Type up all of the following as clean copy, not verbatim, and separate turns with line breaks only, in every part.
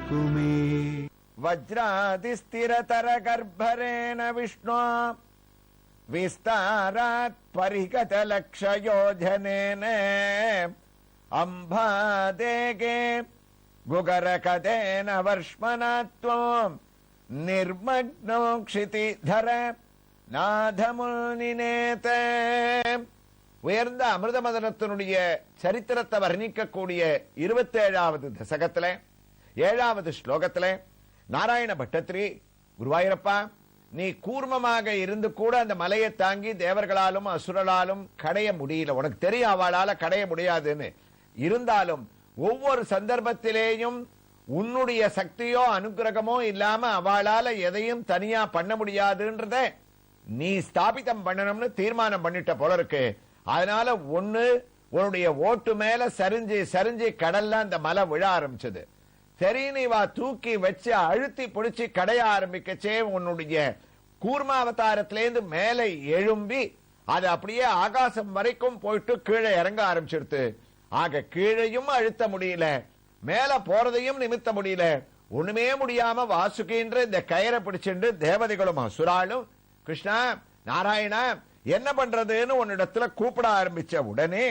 காக்குமே.
வஜ்ராதிஸ்திரதர கர்ப்பரேண விஷ்ணு விஸ்தாராத் பரிகத லக்ஷயோஜனேன அம்பாதேகே குகரகதேன வர்ஷ்மனாத்வம் நிர்மக்னோ க்ஷிதிதர நாதமுனிநேத. உயர்ந்த அமிர்தமதனத்தினுடைய சரித்திரத்தை வர்ணிக்கக்கூடிய 27வது தசகத்துல 7வது ஸ்லோகத்துல நாராயண பட்டத்திரி, குருவாயூரப்பா, நீ கூர்மமாக இருந்து கூட அந்த மலையை தாங்கி தேவர்களாலும் அசுரலாலும் கடைய முடியல. உனக்கு தெரியும் அவளால கடைய முடியாதுன்னு. இருந்தாலும் ஒவ்வொரு சந்தர்ப்பத்திலேயும் உன்னுடைய சக்தியோ அனுகிரகமோ இல்லாம அவளால எதையும் தனியா பண்ண முடியாதுன்றத நீ ஸ்தாபிதம் பண்ணணும்னு தீர்மானம் பண்ணிட்ட போல இருக்கு. அதனால உன்னுடைய ஓட்டு மேல சரிஞ்சு சரிஞ்சு கடல்ல அந்த மலை விழ ஆரம்பிச்சது. சரி, நீ வா தூக்கி வச்சு அழுத்தி பிடிச்சி கடைய ஆரம்பிக்கச்சே உன்னுடைய கூர்மாவதாரத்திலேருந்து மேலே எழும்பி அது அப்படியே ஆகாசம் வரைக்கும் போயிட்டு கீழே இறங்க ஆரம்பிச்சிருத்து. ஆக கீழையும் அழுத்த முடியல, மேல போறதையும் நிமித்த முடியல. ஒண்ணுமே முடியாம வாசுகின்ற இந்த கயிறை பிடிச்சிட்டு தேவதைகளும் அசுராலும் கிருஷ்ணா நாராயணா என்ன பண்றதுன்னு உன்னிடத்துல கூப்பிட ஆரம்பிச்ச உடனே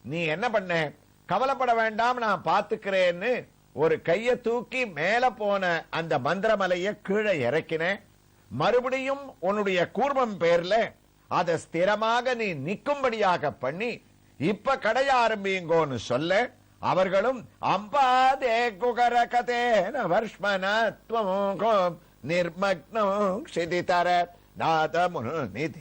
நீ என்ன பண்ண? கவலைப்பட வேண்டாம், நான் பாத்துக்கிறேன்னு ஒரு கைய தூக்கி மேல போன அந்த மந்திரமலைய கீழே இறக்கின. மறுபடியும் உன்னுடைய கூர்மம் பேர்ல அதை ஸ்திரமாக நீ நிற்கும்படியாக பண்ணி இப்ப கடைய ஆரம்பிங்கோன்னு சொல்ல அவர்களும் அம்பாதே குகரகதேன வர்ஷ்மனாத்வம் நிர்மக்னம் க்ஷிதிதர நாதமுனிநேத.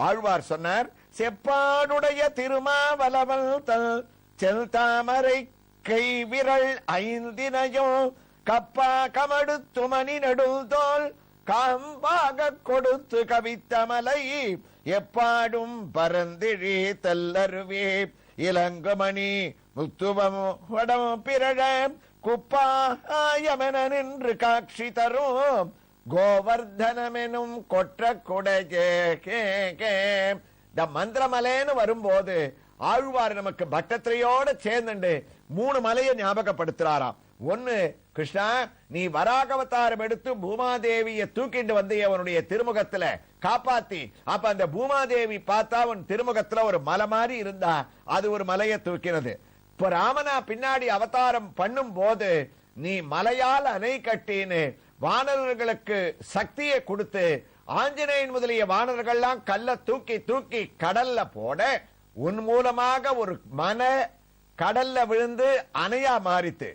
ஆழ்வார் சொன்னார், செப்பாடுடைய திருமாவலவல் தல் செல் தாமரை கை விரல் ஐந்தினையும் கப்பா கமடுத்து மணி நடுல் தோல் காம்பாக கொடுத்து கவித்தமலை எப்பாடும் பரந்திழி தல்லருவே இளங்குமணி முத்துவம் வடம் பிறழ குப்பாயமென நின்று காட்சி தரும் கோவர்தனமெனும் கொற்ற கொடையே. இந்த மந்திரமலைன்னு வரும்போது ஆழ்வார் நமக்கு பட்டத்திரையோட சேர்ந்து 3 மலையை ஞாபகப்படுத்துறாராம். ஒன்னு, கிருஷ்ணா நீ வராகவதாரம் எடுத்து பூமாதேவியை தூக்கிட்டு வந்து அவனுடைய திருமுகத்துல காப்பாத்தி, அப்ப அந்த பூமாதேவி பார்த்தா அவன் திருமுகத்துல ஒரு மலை மாதிரி இருந்தா அது ஒரு மலையை தூக்கினது. இப்ப ராமனா பின்னாடி அவதாரம் பண்ணும் போது நீ மலையால் அணை கட்டின்னு வானர்களுக்கு சக்தியை கொடுத்து ஆஞ்சநேயன் முதலிய வானர்கள்லாம் கல்ல தூக்கி தூக்கி கடல்ல போட உன் மூலமாக ஒரு மன கடல்ல விழுந்து அணையா மாறித்து.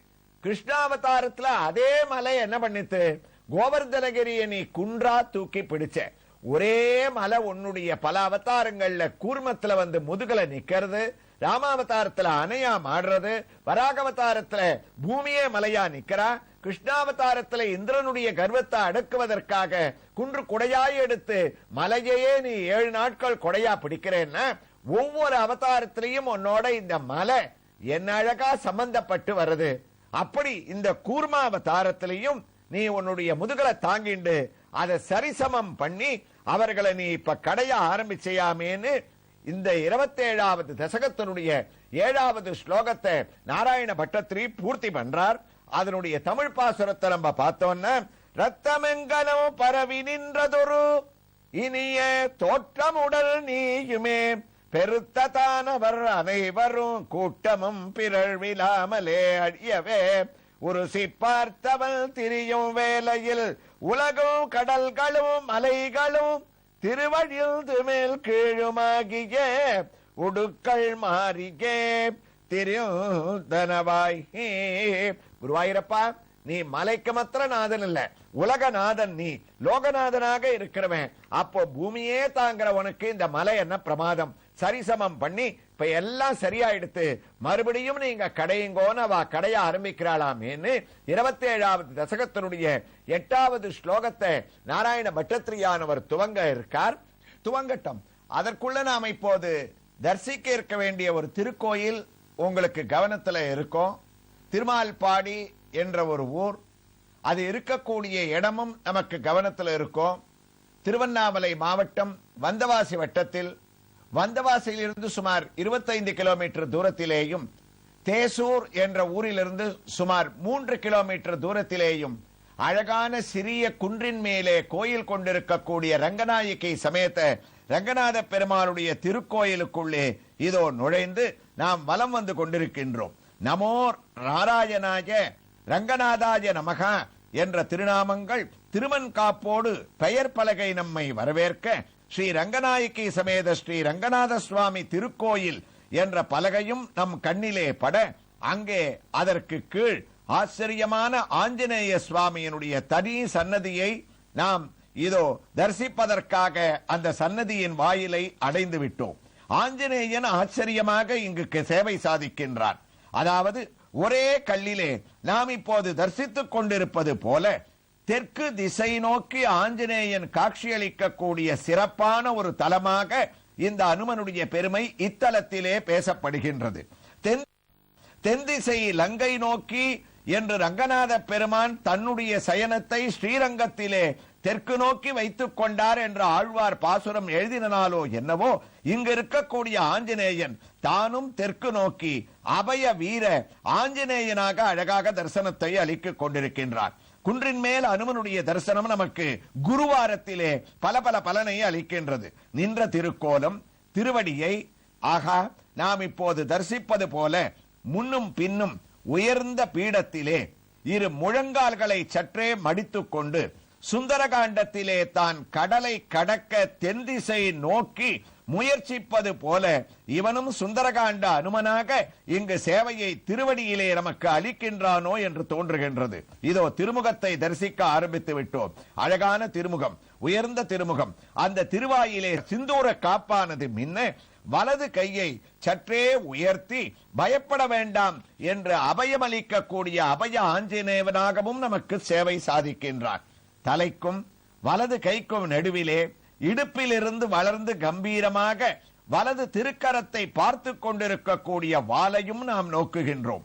கிருஷ்ணாவதாரத்துல அதே மலை என்ன பண்ணித்து? கோவர்தனகிரிய நீ குன்றா தூக்கி பிடிச்ச. ஒரே மலை உன்னுடைய பல அவதாரங்கள்ல கூர்மத்துல வந்து முதுகல நிக்கிறது, ராமாவதாரத்துல அணையா மாடுறது, வராகவதாரத்துல பூமியே மலையா நிக்கிறா, கிருஷ்ணாவதாரத்துல இந்திரனுடைய கர்வத்தை அடக்குவதற்காக குன்று கொடையாய் எடுத்து மலையையே நீ 7 நாட்கள் கொடையா பிடிக்கிறேன்னா ஒவ்வொரு அவதாரத்திலையும் உன்னோட இந்த மலை என்ன அழகா சம்பந்தப்பட்டு வருது. அப்படி இந்த கூர்மாவதாரத்திலையும் நீ உன்னுடைய முதுகலை தாங்கிண்டு அதை சரிசமம் பண்ணி அவர்களை நீ இப்ப கடைய ஆரம்பிச்சையாமேன்னு இந்த 27வது தசகத்தினுடைய 7வது ஸ்லோகத்தை நாராயண பட்டத்திரி பூர்த்தி பண்றார். அதனுடைய தமிழ் பாசுரத்தை நம்ம பார்த்தோம்னா, ரத்தமெங்கனோ பரவி நின்றதொரு இனிய தோற்றமுடல் நீயுமே பெருத்ததானவர் அனைவரும் கூட்டமும் பிறழ்விலாமலே அழியவே ஒரு சிப்பார்த்தவள் திரியும் வேளையில் உலகும் கடல்களும் மலைகளும் திருவழிந்து மேல் கீழுமாகிய உடுக்கள் மாறிகே திருந்தனவாய். குருவாயூரப்பா, நீ மலைக்கு மாத்திர நாதன் இல்ல, உலகநாதன், நீ லோகநாதனாக இருக்கிறவன். அப்போ பூமியே தாங்கிற உனக்கு இந்த மலை என்ன பிரமாதம்? சரிசமம் பண்ணி இப்ப எல்லாம் சரியாயிடுத்து, மறுபடியும் நீங்க கடையுங்கோன்னு அவ கடைய ஆரம்பிக்கிறாளாமேன்னு 27வது தசகத்தினுடைய 8வது ஸ்லோகத்தை நாராயண பட்டத்திரியானவர் துவங்க இருக்கார். துவங்கட்டம். அதற்குள்ள நாம இப்போது தரிசிக்க இருக்க வேண்டிய ஒரு திருக்கோயில் உங்களுக்கு கவனத்துல இருக்கும். திருமால்பாடி என்ற ஒரு ஊர், அது இருக்கக்கூடிய இடமும் நமக்கு கவனத்தில் இருக்கும். திருவண்ணாமலை மாவட்டம் வந்தவாசி வட்டத்தில், வந்தவாசியிலிருந்து சுமார் 25 கிலோமீட்டர் தூரத்திலேயும் தேசூர் என்ற ஊரிலிருந்து சுமார் 3 கிலோமீட்டர் தூரத்திலேயும் அழகான சிறிய குன்றின் மேலே கோயில் கொண்டிருக்கக்கூடிய ரங்கநாயகி சமேத ரங்கநாத பெருமாளுடைய திருக்கோயிலுக்குள்ளே இதோ நுழைந்து நாம் வலம் வந்து கொண்டிருக்கின்றோம். நமோ நாராயணாய ரங்கநாதாய நமகா என்ற திருநாமங்கள் திருமண் காப்போடு பெயர் பலகை நம்மை வரவேற்க ஸ்ரீ ரங்கநாயகி சமேத ஸ்ரீ ரங்கநாத சுவாமி திருக்கோயில் என்ற பலகையும் நம் கண்ணிலே பட அங்கே அதற்கு கீழ் ஆச்சரியமான ஆஞ்சநேய சுவாமியினுடைய தனி சன்னதியை நாம் இதோ தரிசிப்பதற்காக அந்த சன்னதியின் வாயிலை அடைந்து விட்டோம். ஆஞ்சநேயன் ஆச்சரியமாக இங்கு சேவை சாதிக்கின்றான். அதாவது ஒரே கல்லிலே நாம் இப்போது தரிசித்துக் கொண்டிருப்பது போல தெற்கு திசை நோக்கி ஆஞ்சநேயன் காட்சியளிக்கக்கூடிய சிறப்பான ஒரு தலமாக இந்த அனுமனுடைய பெருமை இத்தலத்திலே பேசப்படுகின்றது. தென் திசை லங்கை நோக்கி என்று ரங்கநாத பெருமான் தன்னுடைய சயனத்தை ஸ்ரீரங்கத்திலே தெற்கு நோக்கி வைத்துக் கொண்டார் என்ற ஆழ்வார் பாசுரம் எழுதினாலோ என்னவோ, இங்கு இருக்கக்கூடிய ஆஞ்சநேயன் தானும் தெற்கு நோக்கி அபய வீர ஆஞ்சநேயனாக அழகாக தரிசனத்தை அளித்துக் கொண்டிருக்கின்றார். குன்றின் மேல் அனுமனுடைய தரிசனம் நமக்கு குருவாரத்திலே பல பல பலனை அளிக்கின்றது. நின்ற திருக்கோலம் திருவடியை ஆகா நாம் இப்போது தரிசிப்பது போல முன்னும் பின்னும் உயர்ந்த பீடத்திலே இரு முழங்கால்களை சற்றே மடித்துக் கொண்டு சுந்தரகாண்டத்திலே தான் கடலை கடக்க தென் திசை நோக்கி முயற்சிப்பது போல இவனும் சுந்தரகாண்ட அனுமனாக இங்கு சேவையை திருவடியிலே நமக்கு அளிக்கின்றானோ என்று தோன்றுகின்றது. இதோ திருமுகத்தை தரிசிக்க ஆரம்பித்து விட்டோம். அழகான திருமுகம், உயர்ந்த திருமுகம். அந்த திருவாயிலே சிந்தூர காப்பானது மின்ன வலது கையை சற்றே உயர்த்தி பயப்பட வேண்டாம் என்று அபயமளிக்கக்கூடிய அபய ஆஞ்சநேயனாகவும் நமக்கு சேவை சாதிக்கின்றான். தலைக்கும் வலது கைக்கும் நடுவிலே இடுப்பிலிருந்து வளர்ந்து கம்பீரமாக வலது திருக்கரத்தை பார்த்து கொண்டிருக்கக்கூடிய வாளையும் நாம் நோக்குகின்றோம்.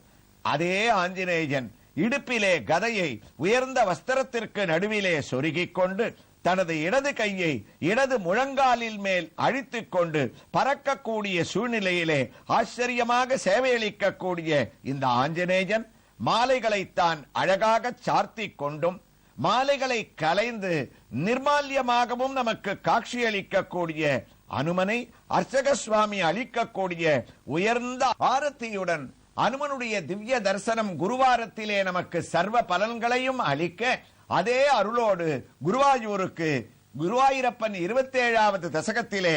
அதே ஆஞ்சநேயன் இடுப்பிலே கதையை உயர்ந்த வஸ்திரத்திற்கு நடுவிலே சொருகிக் கொண்டு தனது இடது கையை இடது முழங்காலில் மேல் அழித்துக் கொண்டு பறக்கக்கூடிய சூழ்நிலையிலே ஆச்சரியமாக சேவையளிக்கக்கூடிய இந்த ஆஞ்சநேயன் மாலைகளைத்தான் அழகாக சார்த்திக் கொண்டும் மாலைகளை கலைந்து நிர்மால்யமாகவும் நமக்கு காட்சியளிக்கக்கூடிய அனுமனை அர்ச்சக சுவாமி அளிக்கக்கூடிய உயர்ந்த ஆரத்தியுடன் அனுமனுடைய திவ்ய தரிசனம் குருவாரத்திலே நமக்கு சர்வ பலன்களையும் அளிக்க அதே அருளோடு குருவாயூருக்கு குருவாயூரப்பன் 27வது தசகத்திலே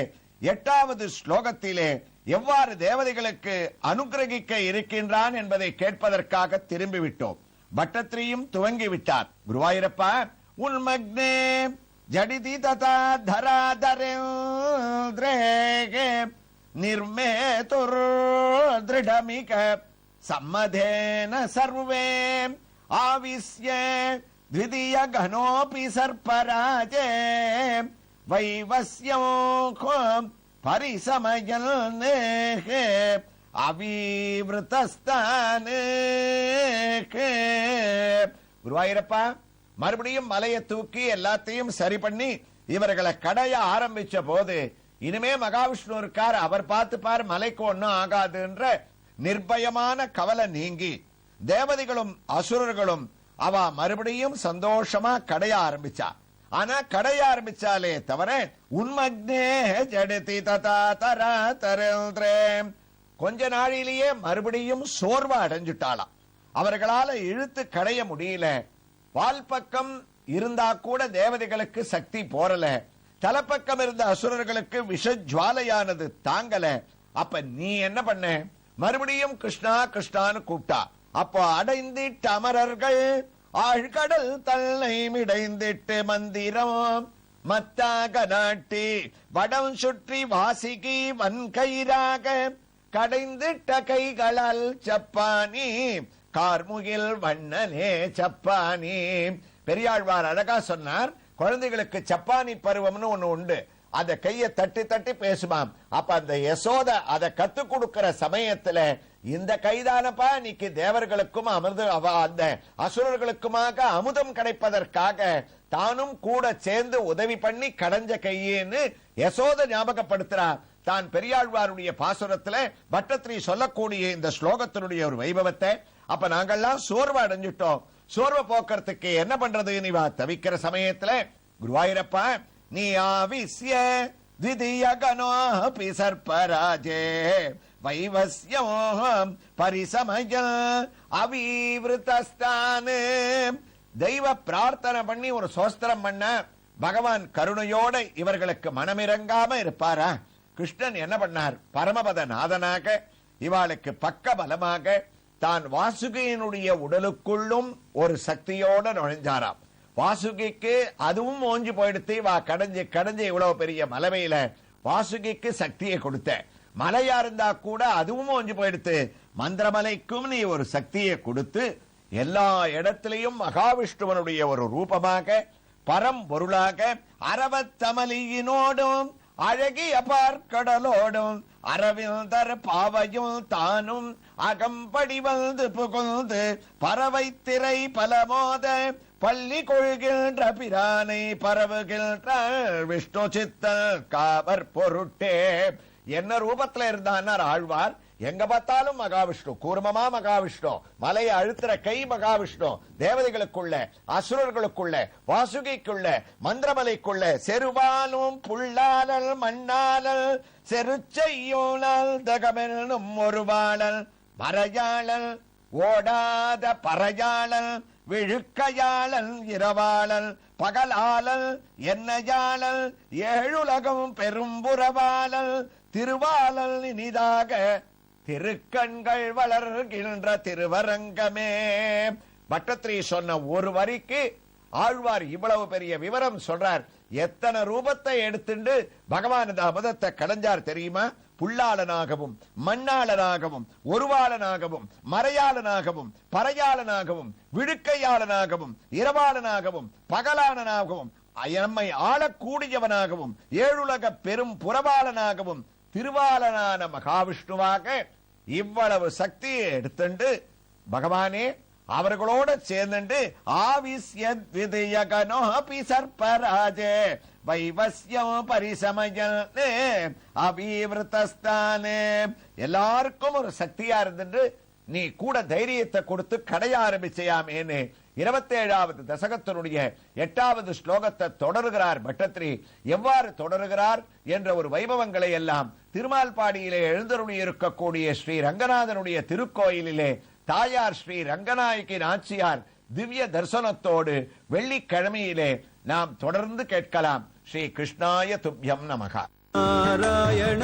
8வது ஸ்லோகத்திலே எவ்வாறு தேவதைகளுக்கு அனுகிரகிக்க இருக்கின்றான் என்பதை கேட்பதற்காக திரும்பிவிட்டோம். பட்டத்திரியும் துவங்கிவிட்டார். குருவாயூரப்பா உன்மக்னே ஜடிதி ததா தராதரே நிர்மேதுர் திருடமிக சம்மதேன சர்வே ஆவிஸ்ய द्वितीय घनोपि सर्पराजे वैवस्यो परिसमयन् अविवृतस्ताने. குருவாயூரப்பா மறுபடியும் மலையை தூக்கி எல்லாத்தையும் சரி பண்ணி இவர்களை கடைய ஆரம்பிச்ச போது இனிமே மகாவிஷ்ணு இருக்கார், அவர் பார்த்துப்பார், மலைக்கு ஒன்னும் ஆகாதுன்ற நிர்பயமான கவலை நீங்கி தேவதைகளும் அசுரர்களும் அவ மறுபடியும் சந்தோஷமா கடைய ஆரம்பிச்சா. ஆனா கடைய ஆரம்பிச்சாலே தவிர உன்மக்னே ஜடதி ததா தரா தரே கொஞ்ச நாளிலேயே மறுபடியும் சோர்வா அடைஞ்சுட்டாளாம். அவர்களால இழுத்து கடைய முடியல. வால் பக்கம் இருந்தா கூட தேவதைகளுக்கு சக்தி போரல. தலைப்பக்கம் இருந்த அசுரர்களுக்கு விஷஜ்வாலையானது தாங்கல. அப்ப நீ என்ன பண்ண? மறுபடியும் கிருஷ்ணா கிருஷ்ணான்னு கூப்பிட்டா. அப்போ அடைந்திட்ட அமரர்கள் ஆழ்கடல் தன்னை மிடைந்திட்டு மந்திரம் மத்தாக நாட்டி வடம் சுற்றி வாசிகி வன்கயிறாக கடைந்திட்ட கைகளால் சப்பானி கார்முகில் வண்ணனே சப்பானி. பெரியாழ்வார் அழகா சொன்னார், குழந்தைகளுக்கு சப்பானி பருவம்னு ஒண்ணு உண்டு. அந்த கையை தட்டி தட்டி பேசுமாம். அப்ப அந்த யசோத அதை கத்து கொடுக்கிற சமயத்துல இந்த கைதானப்பா இன்னைக்கு தேவர்களுக்கும் அமிர்த அந்த அசுரர்களுக்குமாக அமுதம் கிடைப்பதற்காக தானும் கூட சேர்ந்து உதவி பண்ணி கடைஞ்ச கையேன்னு யசோத ஞாபகப்படுத்துறார். தான் பெரியாழ்வாருடைய பாசுரத்துல பட்டத்திரி சொல்லக்கூடிய இந்த ஸ்லோகத்தினுடைய ஒரு வைபவத்தை, அப்ப நாங்கெல்லாம் சோர்வு அடைஞ்சிட்டோம், சோர்வை போக்குறதுக்கு என்ன பண்றது நீ தவிக்கிற சமயத்துல குருவாயூரப்பா நீ ஆவிஸ்ய द्वितीयगणोऽपि सर्पराजे வைவஸ்யம் பரிசமய அவிவிருத்தஸ்தானே. தெய்வ பிரார்த்தனை பண்ணி ஒரு சோஸ்திரம் பண்ண பகவான் கருணையோட இவர்களுக்கு மனமிறங்காம இருப்பாரா? கிருஷ்ணன் என்ன பண்ணார்? பரமபத நாதனாக இவாளுக்கு பக்க பலமாக தான் வாசுகியினுடைய உடலுக்குள்ளும் ஒரு சக்தியோட நுழைஞ்சாராம். வாசுகிக்கு அதுவும் ஓஞ்சி போயிடுத்து, வா கடைஞ்சு கடைஞ்சு இவ்வளவு பெரிய மலைமையில வாசுகிக்கு சக்தியை கொடுத்த, மலையா இருந்தா கூட அதுவும் ஓஞ்சி போயிடுத்து, மந்திரமலைக்கும் நீ ஒரு சக்தியை கொடுத்து எல்லா இடத்திலையும் மகாவிஷ்ணுவனுடைய ஒரு ரூபமாக பரம்பொருளாக அரவத்தமலியினோடும் அழகிய பார்க்கடலோடும் அரவிந்தர் பாவையும் தானும் அகம்படி வந்து புகுந்து பறவை திரை பலமோத பள்ளி கொள்கின்ற பிரானை பரவுகின்ற விஷ்ணு சித்தல் காவர் பொருட்டே. என்ன ரூபத்துல இருந்தார் ஆழ்வார்? எங்க பார்த்தாலும் மகாவிஷ்ணு, கூர்மமா மகாவிஷ்ணு, மலையை அழுத்துற கை மகாவிஷ்ணு, தேவதைகளுக்குள்ள அசுரர்களுக்குள்ள வாசுகிக்குள்ள மந்திரமலைக்குள்ள செருவாலும் புல்லாளல் மண்ணாளல் செருச்செய்யோனல் தகமெனும் ஒருவாளல் மறையாளல் ஓடாத பறையாளல் விழுக்கையாளல் இரவாளல் பகலாளல் என்னையாளல் ஏழுலகம் பெரும்புறவாளல் திருவாளல் இனிதாக திருக்கண்கள் வளர்கின்ற திருவரங்கமே. பட்டத்திரி சொன்ன ஒரு வரிக்கு ஆழ்வார் இவ்வளவு பெரிய விவரம் சொல்றார். எத்தனை ரூபத்தை எடுத்துண்டு பகவான் இந்த அமுதத்தை கடைஞ்சார் தெரியுமா? புல்லாளனாகவும் மண்ணாளனாகவும் ஒருவாளனாகவும் மறையாளனாகவும் பறையாளனாகவும் விழுக்கையாளனாகவும் இரவாளனாகவும் பகலாளனாகவும் நம்மை ஆளக்கூடியவனாகவும் ஏழுலக பெரும் புறவாளனாகவும் திருவாளனான மகாவிஷ்ணுவாக இவ்வளவு சக்தியை எடுத்துண்டு பகவானே அவர்களோட சேர்ந்து ஆவிஸ்யத்விதயகனோபி சர்ப்பராஜே வைவஸ்யம் பரிசமயனே அவிவிருத்தஸ்தானே. எல்லாருக்கும் ஒரு சக்தியா இருந்துட்டு நீ கூட தைரியத்தை கொடுத்து கடைய ஆரம்பிச்சையாமேன்னு 27வது தசகத்தினுடைய 8வது ஸ்லோகத்தை தொடருகிறார் பட்டத்திரி. எவ்வாறு தொடருகிறார் என்ற ஒரு வைபவங்களை எல்லாம் திருமால்பாடியிலே எழுந்தருளி இருக்கக்கூடிய ஸ்ரீ ரங்கநாதனுடைய திருக்கோயிலிலே தாயார் ஸ்ரீ ரங்கநாயகி நாச்சியார் திவ்ய தரிசனத்தோடு வெள்ளிக்கிழமையிலே நாம் தொடர்ந்து கேட்கலாம். ஸ்ரீ கிருஷ்ணாய துப்யம் நமகா.